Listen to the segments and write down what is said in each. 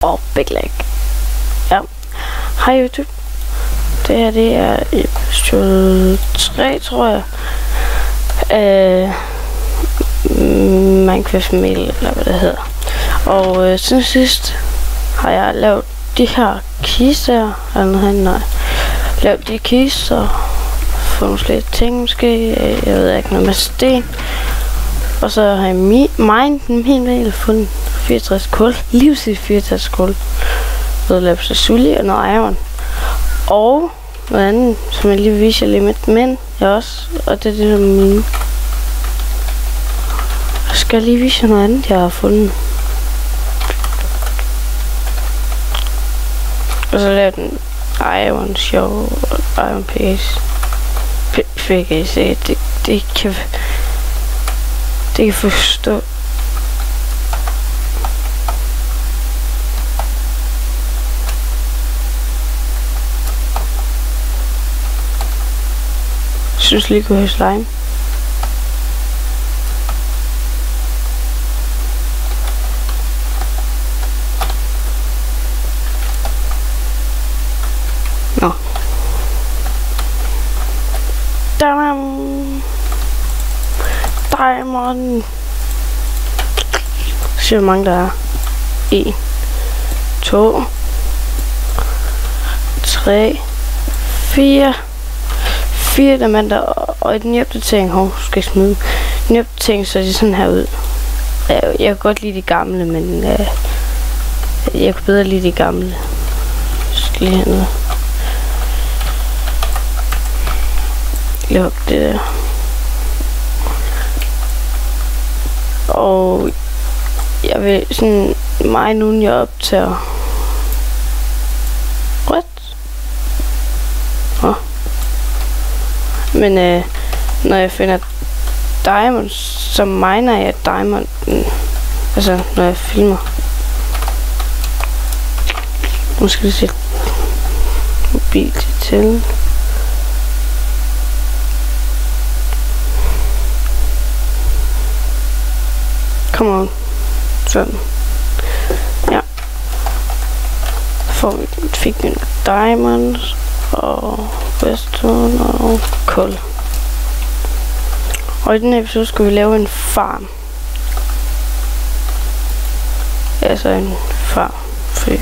og Big Lag. Ja. Hej YouTube. Det her, det er episode 3, tror jeg. Minecraft Mail, eller hvad det hedder. Og siden sidst har jeg lavet de her keys der. Lavet de keys og fået nogle flere ting måske. Jeg ved ikke, noget med sten. Og så har jeg mined dem helt vildt, fundet 64 kul. Livsigt 64 kul. Noget lavet sasuli og noget iron. Og noget andet, som jeg lige viser lige med, men jeg også, og det er det der mine. Jeg skal lige vise noget andet, jeg har fundet. Og så lavede den iron show og iron page. PGC, det kan forstå. Jeg synes lige kunne høre slime. Nå. Diamond. Se hvor mange der er. 1, 2, 3, 4. 4 diamanter og et ny opdatering. Skal jeg smide ny opdatering, så det sådan her ud. Jeg kan godt lide de gamle, men jeg kan bedre lide de gamle. Jeg skal lige have noget. Luk det der. Og jeg vil sådan mig nu, jeg optager. What? Men når jeg finder diamonds, så miner jeg diamonden. Altså når jeg filmer. Nu skal vi sætte mobil til. Come on. Sådan. Ja. Fik vi en diamonds og redstone og kul. Og i den her episode skal vi lave en farm. Altså en farm. Fordi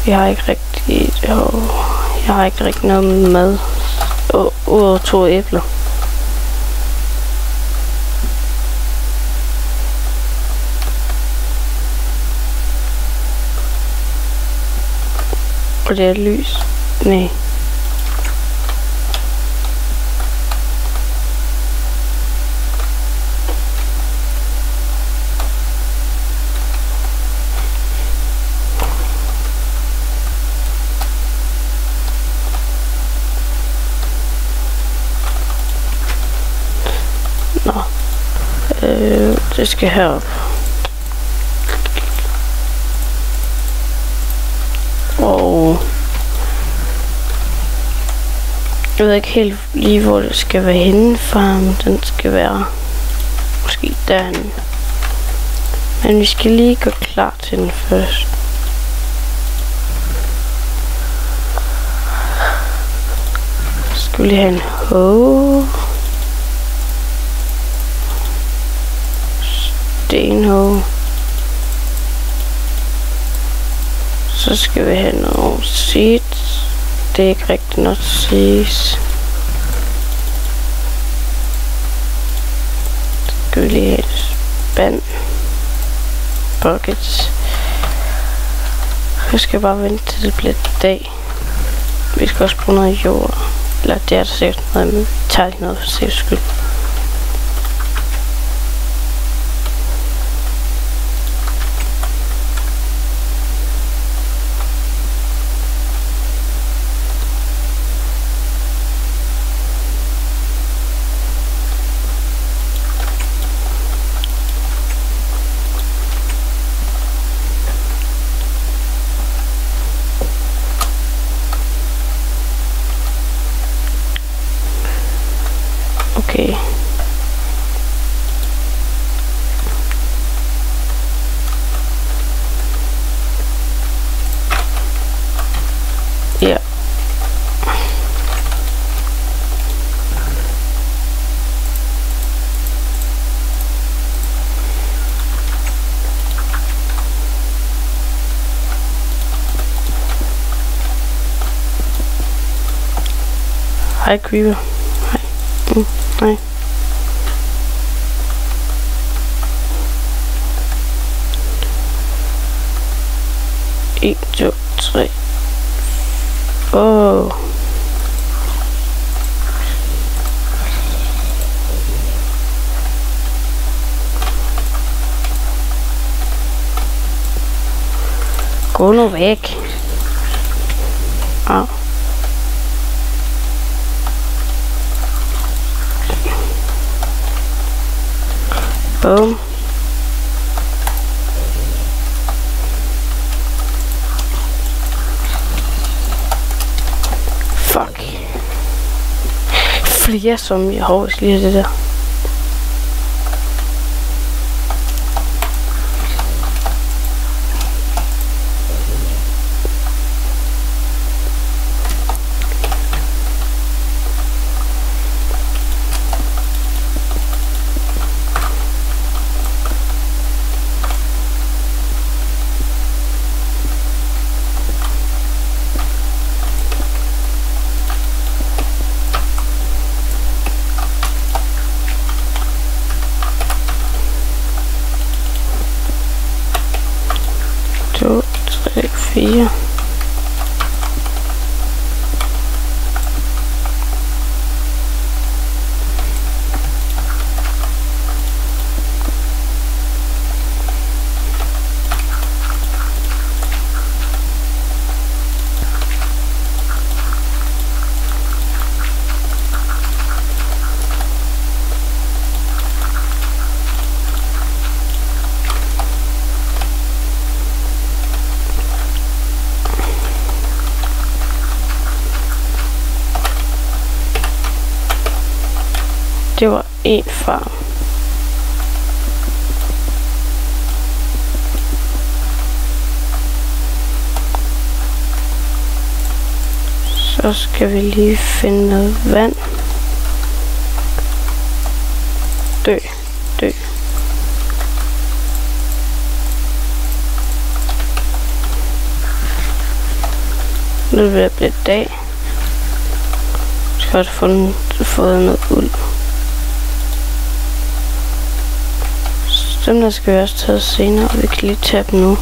jeg har ikke rigtig noget mad. Udover 2 æbler. Og det er lys. Nej. Nå. Det skal herop. Og jeg ved ikke helt lige, hvor det skal være henne, farmen. Den skal være måske derhen. Men vi skal lige gå klar til den først. Så skal vi lige have en hoe. Stenhue. Så skal vi have nogle seeds. Det er ikke rigtig noget seeds. Så skal vi lige have et spand. Buckets. Vi skal bare vente til det bliver dag. Vi skal også bruge noget jord. Eller det er der sikkert noget, men vi tager ikke noget for safe skyld. Okay. Hej, Creeper. Hej. Nej. 1, 2, 3. Åh. Gå nu væk. Au. Boom. Fuck. Flere som jeg hårdt lige det der. To, 3, 4. Det var en farm. Så skal vi lige finde noget vand. Dø. Nu vil jeg blive dag. Jeg skal også få noget uld. Dem der skal vi også tage senere, og vi kan lige tage dem nu.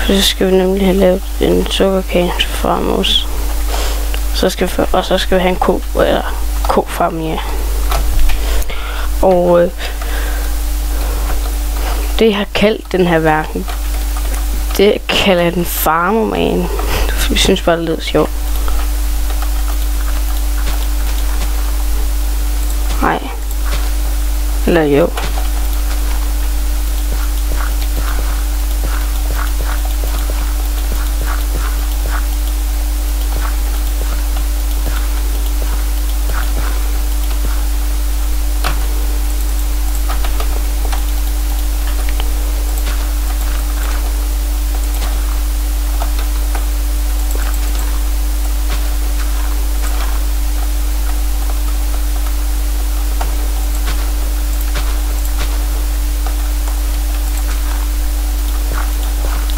Så skal vi nemlig have lavet en sukkerkanefarm også. Så skal vi have en kofarm, ja. Og det jeg har kaldt den her verden, det kalder jeg den farmerman. Vi synes bare, det lyder sjovt. Nej. Eller jo.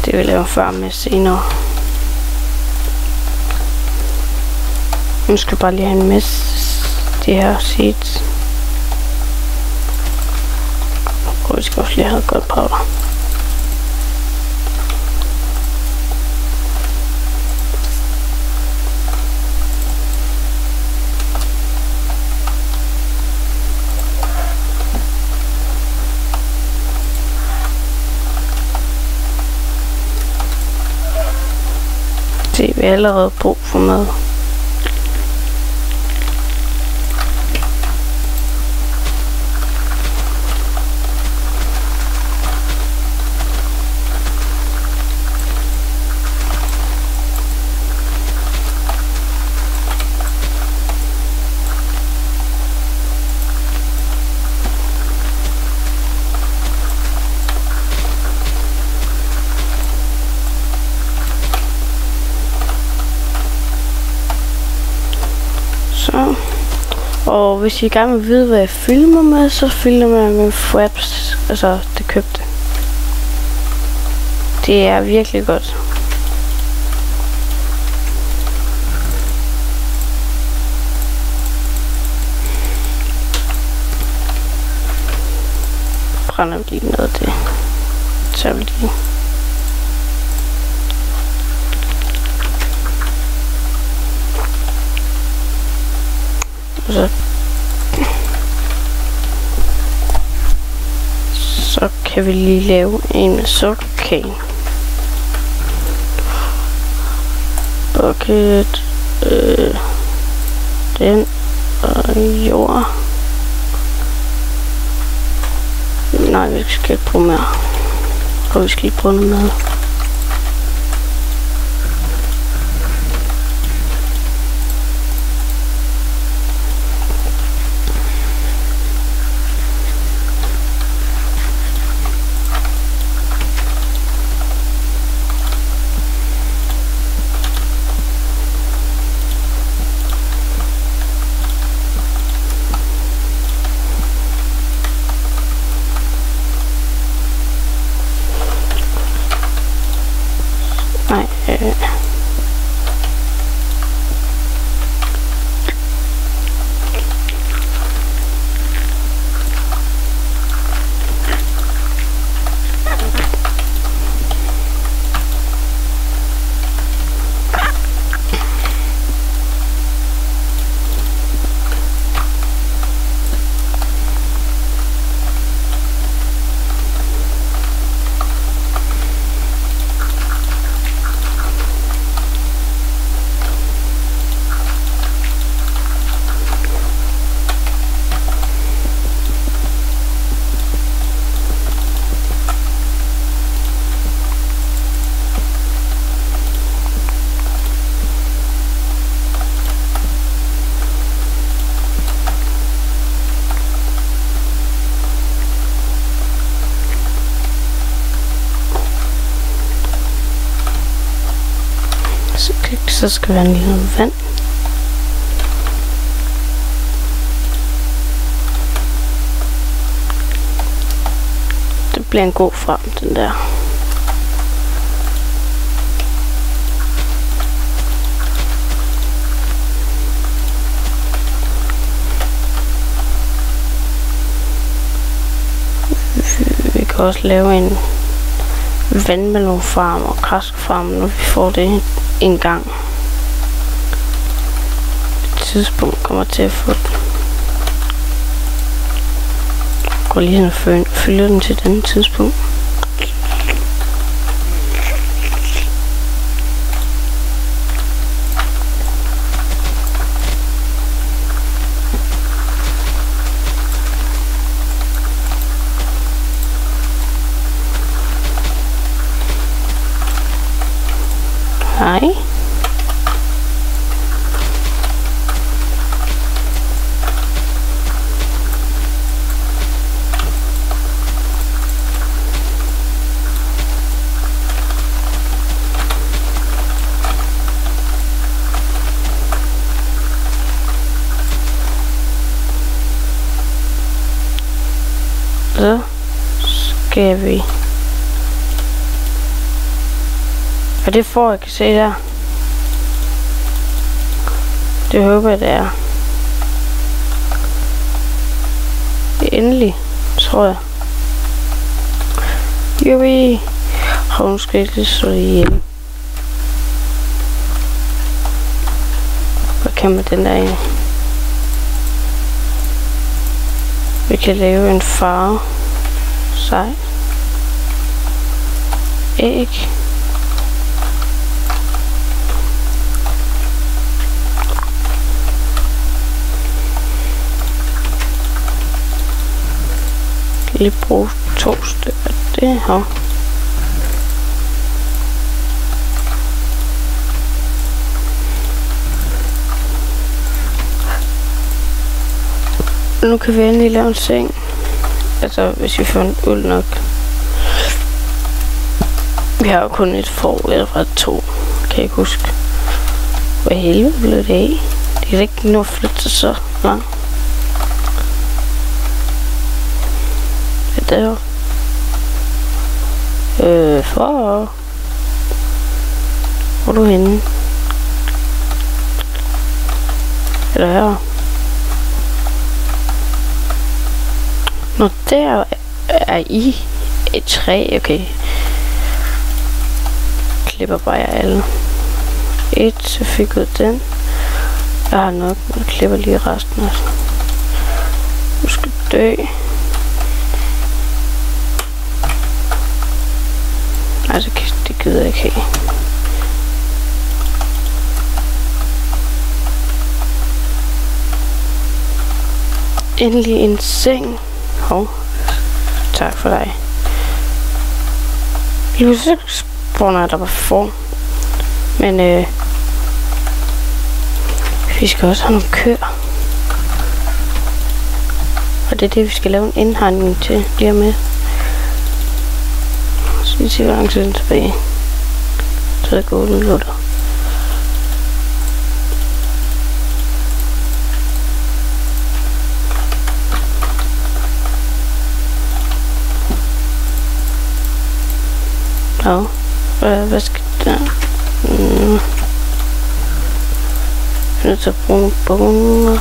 Det vil jeg lave farm med senere. Nu skal jeg bare lige have en masse de her seeds. Og vi skal også lige have godt powder. Se, vi har allerede brug for mad. Og hvis I gerne vil vide, hvad jeg filmer med, så filmer jeg med Fraps Altså det købte. Det er virkelig godt. Brænder vi lige noget af det. Så vi lige. Så kan vi lige lave en med sukkerkage. Bucket, den og jord. Nej, vi skal ikke bruge mere. Og vi skal lige bruge noget mad. Nej, så skal der lige noget vand. Det bliver en god farm, den der. Vi kan også lave en vandmelonfarm og græsfarm, når vi får det en gang. Et tidspunkt kommer til at få den. Går lige hen og følger den til den tidspunkt. Hej. Så skal vi. Og det får jeg kan se der. Det håber jeg, det er. Endelig, tror jeg. Jubi. Nu skal jeg lige slå ihjel. Hvad kan man den der egentlig? Vi kan lave en farve. Sej. Æg. Lige bruge 2 stykker det her. Nu kan vi endelig lave en seng. Altså hvis vi får en uld nok. Vi har jo kun et får, eller fra 2. Kan jeg ikke huske. Hvad helvede blev det af? Det kan ikke nå at flytte sig så langt. Det der. For... Hvor er du henne? Eller her? Nå, der er I et træ, okay. Klipper bare alle. Så fik ud den. Jeg har nok, jeg klipper lige resten også. Du skal dø. Altså, det gider jeg ikke have. Endelig en seng. Hov. Tak for dig. Lige så spawner der var for. Men vi skal også have nogle køer. Og det er det, vi skal lave en indhegning til lige med. Så vi ser, hvor lang tid tilbage. Så det går 8 minutter. Nå, hvad skal der? Jeg er nødt til at bruge boner.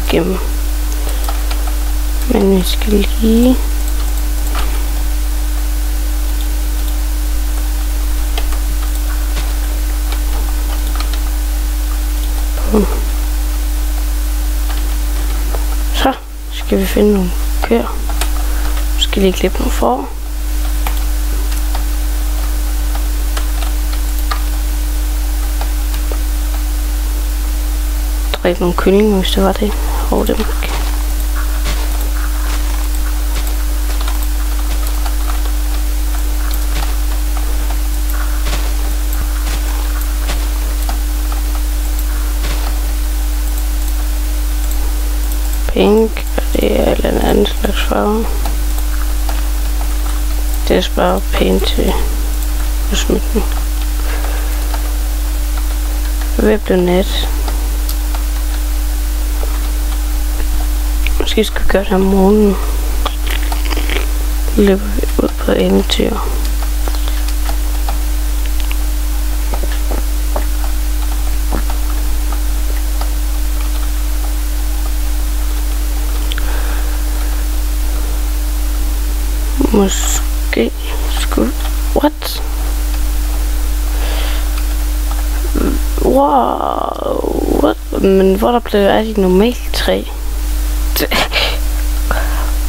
Gennem. Men vi skal lige så skal vi finde nogle køer. Vi skal lige klippe nogle får. Dræbe nogle kyllinger, hvis det var det. Og dem. Pink, og det er en anden slags farve. Det er bare pænt til udsmykning. Hvad blev net? Måske skal vi gøre det om morgenen. Løber vi ud på eventyr. Måske skulle... What? Wow. What? Men hvor der blev af de normale træ?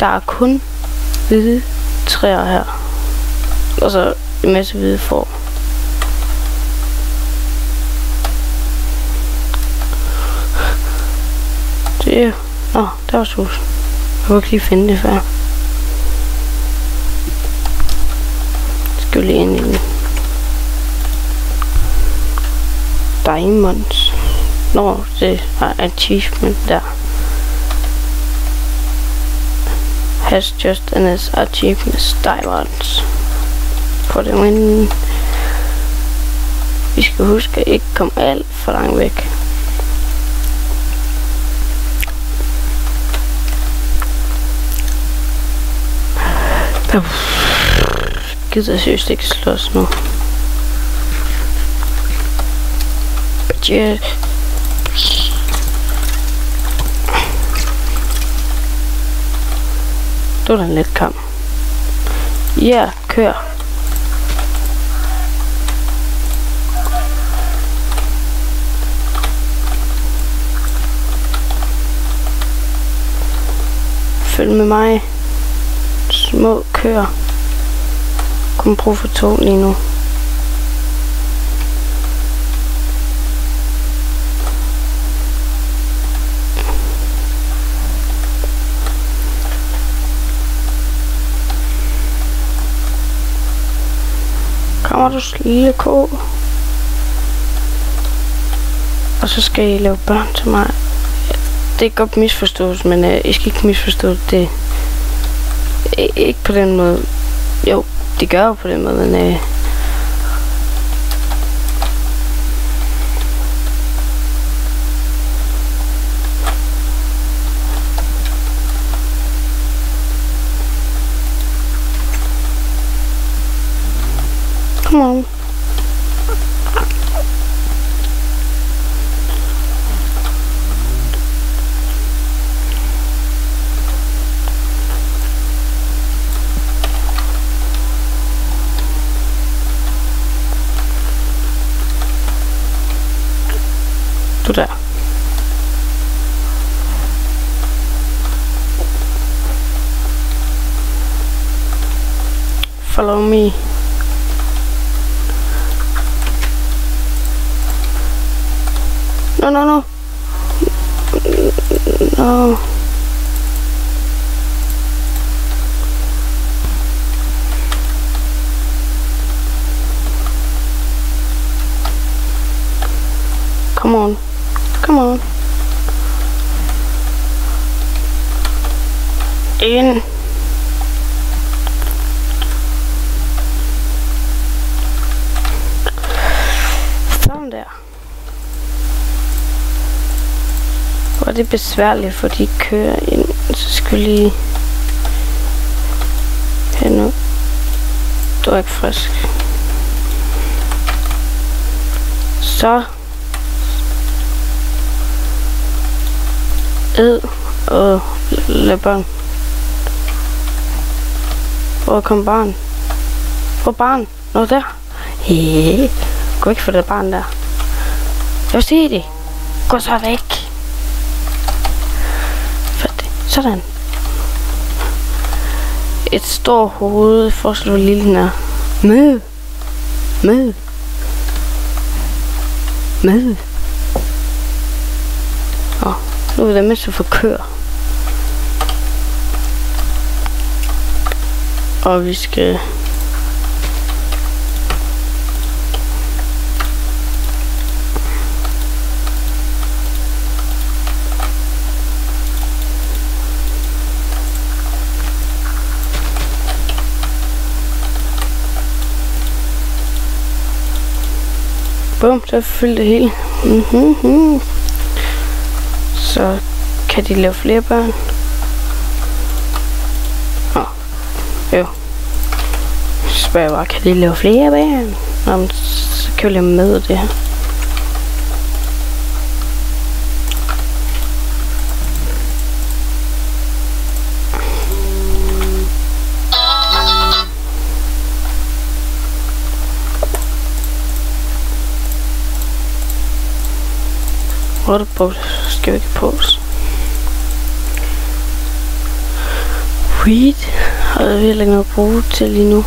Der er kun hvide træer her. Og så en masse hvide får. Det er... Nå, der var sus. Jeg kunne ikke lige finde det før. Skal vi lige ind i den. Diamonds. Nå, det er achievement der. Has just an achievement diamonds. For det men vi skal huske at ikke komme alt for langt væk. Gider seriøst ikke slås nu. Yeah. Det var da en let kamp. Ja, kør. Følg med mig. Små kør. Kun brug for 2 lige nu. Kommer du lille ko? Og så skal I lave børn til mig. Det kan godt misforstås, men I skal ikke misforstå det. Ikke på den måde. Jo, det gør jo på den måde, men come on. Du der. Follow me. No, no, no. No. Come on. Come on. In. Sådan der. Hvor det er besværligt, for de kører ind, så skal lige her nu. Du er ikke frisk. Så ed og lad børn. Hvor kom barn? Hvor barn? Nå der. Hey. Gå ikke for det barn der. Jeg vil se det. Gå så væk. Sådan. Et stort hoved for at slå lille her. Mød. Mød. Mød. Nu er det med at få kør. Og vi skal bum, så fyldt det hele. Så kan de lave flere børn. Jo. Så spørger jeg bare, kan de lave flere børn? Nå, så kan vi lave med det her. Waterboat skal vi ikke pause. Weed har jeg virkelig ikke noget at bruge til lige nu.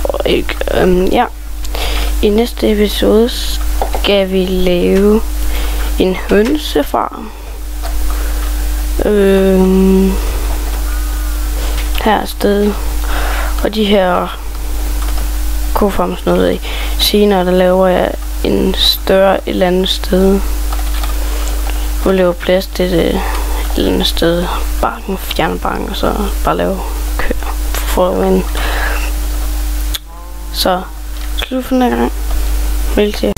Og ikke, ja. I næste episode skal vi lave en hønsefarm. Her sted. Og de her kofarms noget i. Senere der laver jeg en større et eller andet sted. Hvor laver plads til et eller andet sted. Banken, fjernbank, og så bare lave kør for at vinde. Så slut for den her gang. Vel til.